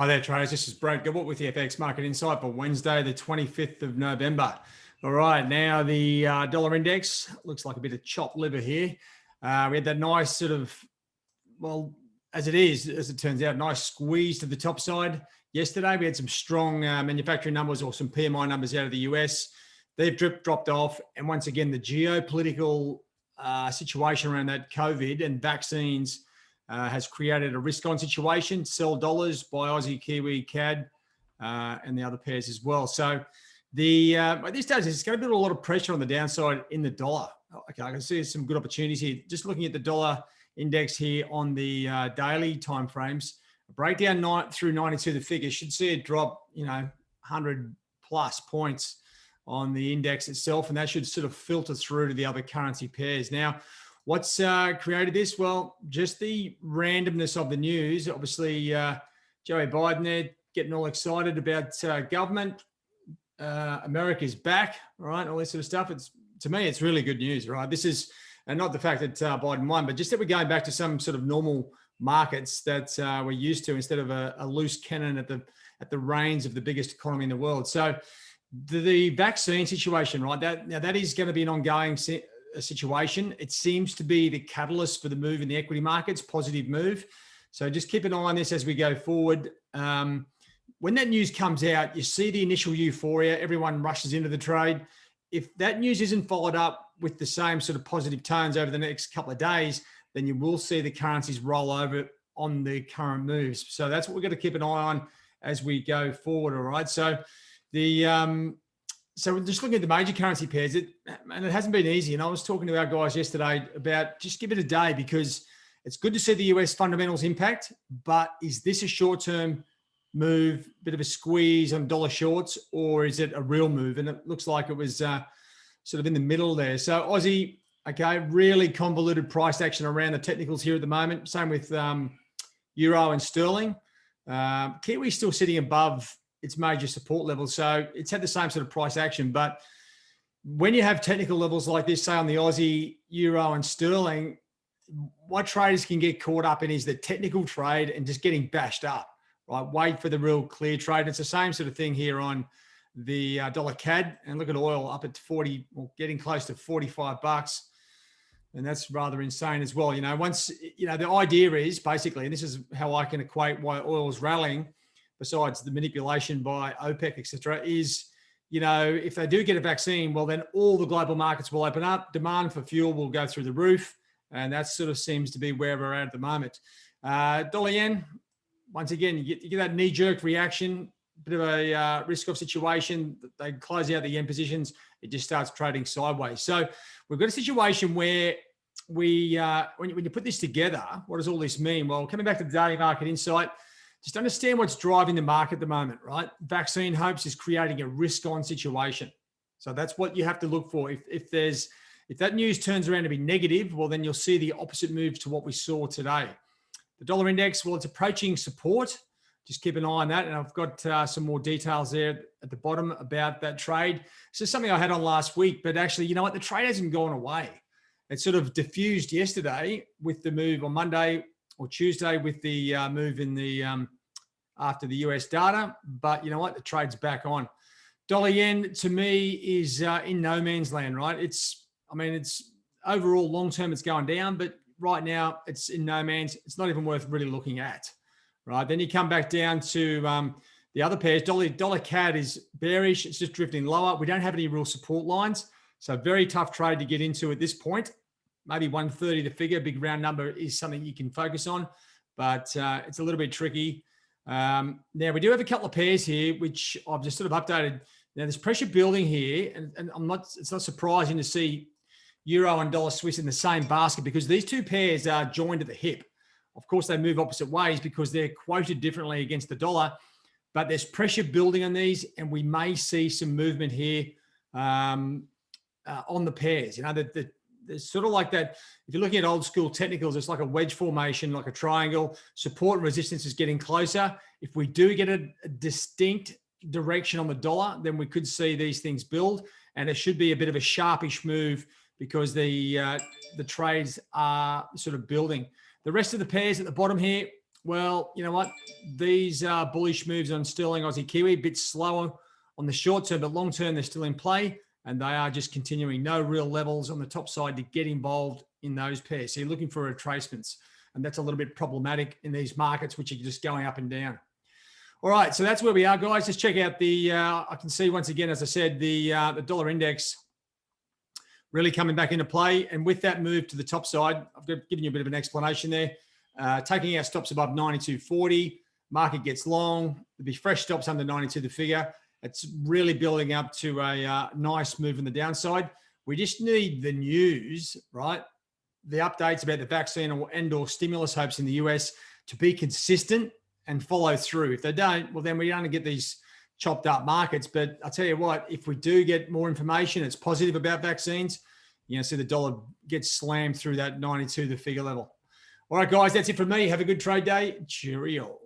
Hi there, traders. This is Brad Gilbert with the FX Market Insight for Wednesday, the 25th of November. All right, now the dollar index looks like a bit of chopped liver here. We had that nice sort of, well, as it turns out, nice squeeze to the top side. Yesterday, we had some strong manufacturing numbers or some PMI numbers out of the US. They've dropped off. And once again, the geopolitical situation around that COVID and vaccines has created a risk-on situation. Sell dollars, buy Aussie, Kiwi, CAD, and the other pairs as well. So at this stage, it's going to put a lot of pressure on the downside in the dollar. Okay, I can see some good opportunities here. Just looking at the dollar index here on the daily timeframes, a breakdown through 92, the figure should see it drop, 100 plus points on the index itself, and that should sort of filter through to the other currency pairs. Now, what's created this? Well, just the randomness of the news. Obviously, Joe Biden there getting all excited about government. America's back, right? All this sort of stuff. To me, it's really good news, right? This is, and not the fact that Biden won, but just that we're going back to some sort of normal markets that we're used to instead of a loose cannon at the reins of the biggest economy in the world. So the vaccine situation, right? That is going to be an ongoing situation. It seems to be the catalyst for the move in the equity markets, positive move. So just keep an eye on this as we go forward. When that news comes out, you see the initial euphoria, everyone rushes into the trade. If that news isn't followed up with the same sort of positive tones over the next couple of days, then you will see the currencies roll over on the current moves. So that's what we're going to keep an eye on as we go forward. All right. So so just looking at the major currency pairs, and it hasn't been easy. And I was talking to our guys yesterday about just give it a day, because it's good to see the US fundamentals impact, but is this a short-term move, bit of a squeeze on dollar shorts, or is it a real move? And it looks like it was sort of in the middle there. So Aussie, okay, really convoluted price action around the technicals here at the moment. Same with Euro and Sterling. Kiwi still sitting above its major support levels. So it's had the same sort of price action. But when you have technical levels like this, say on the Aussie, Euro and Sterling, what traders can get caught up in is the technical trade and just getting bashed up, right? Wait for the real clear trade. It's the same sort of thing here on the dollar CAD. And look at oil up at 40, well, getting close to $45. And that's rather insane as well. Once, the idea is basically, and this is how I can equate why oil is rallying, besides the manipulation by OPEC, et cetera, is, if they do get a vaccine, well, then all the global markets will open up. Demand for fuel will go through the roof. And that sort of seems to be where we're at the moment. Dollar yen, once again, you get that knee-jerk reaction, bit of a risk-off situation. They close out the yen positions. It just starts trading sideways. So we've got a situation where when you put this together, what does all this mean? Well, coming back to the daily market insight, just understand what's driving the market at the moment, right? Vaccine hopes is creating a risk-on situation. So that's what you have to look for. If that news turns around to be negative, well, then you'll see the opposite move to what we saw today. The dollar index, well, it's approaching support. Just keep an eye on that. And I've got some more details there at the bottom about that trade. This is something I had on last week, but actually, you know what? The trade hasn't gone away. It sort of diffused yesterday with the move on Monday or Tuesday with the move in the after the US data. But you know what? The trade's back on. Dollar yen to me is in no man's land, right? It's overall long term it's going down, but right now it's in no man's. It's not even worth really looking at, right? Then you come back down to the other pairs. Dollar CAD is bearish. It's just drifting lower. We don't have any real support lines, so very tough trade to get into at this point. Maybe 130 the figure, big round number is something you can focus on, but it's a little bit tricky. Now we do have a couple of pairs here, which I've just sort of updated. Now there's pressure building here, and it's not surprising to see Euro and dollar Swiss in the same basket, because these two pairs are joined at the hip. Of course, they move opposite ways because they're quoted differently against the dollar, but there's pressure building on these, and we may see some movement here on the pairs. There's sort of like that. If you're looking at old school technicals, it's like a wedge formation, like a triangle. Support and resistance is getting closer. If we do get a distinct direction on the dollar, then we could see these things build, and it should be a bit of a sharpish move because the trades are sort of building. The rest of the pairs at the bottom here, Well, you know what? These bullish moves on sterling Aussie Kiwi, a bit slower on the short term, but long term, they're still in play. And they are just continuing. No real levels on the top side to get involved in those pairs. So you're looking for retracements. And that's a little bit problematic in these markets, which are just going up and down. All right, so that's where we are, guys. Just check out the, I can see once again, as I said, the dollar index really coming back into play. And with that move to the top side, I've given you a bit of an explanation there. Taking our stops above 92.40, market gets long. There'll be fresh stops under 92 the figure. It's really building up to a nice move on the downside. We just need the news, right? The updates about the vaccine and/or stimulus hopes in the US to be consistent and follow through. If they don't, well, then we're going to get these chopped up markets. But I'll tell you what, if we do get more information, it's positive about vaccines, you know, see the dollar gets slammed through that 92 the figure level. All right, guys, that's it from me. Have a good trade day. Cheerio.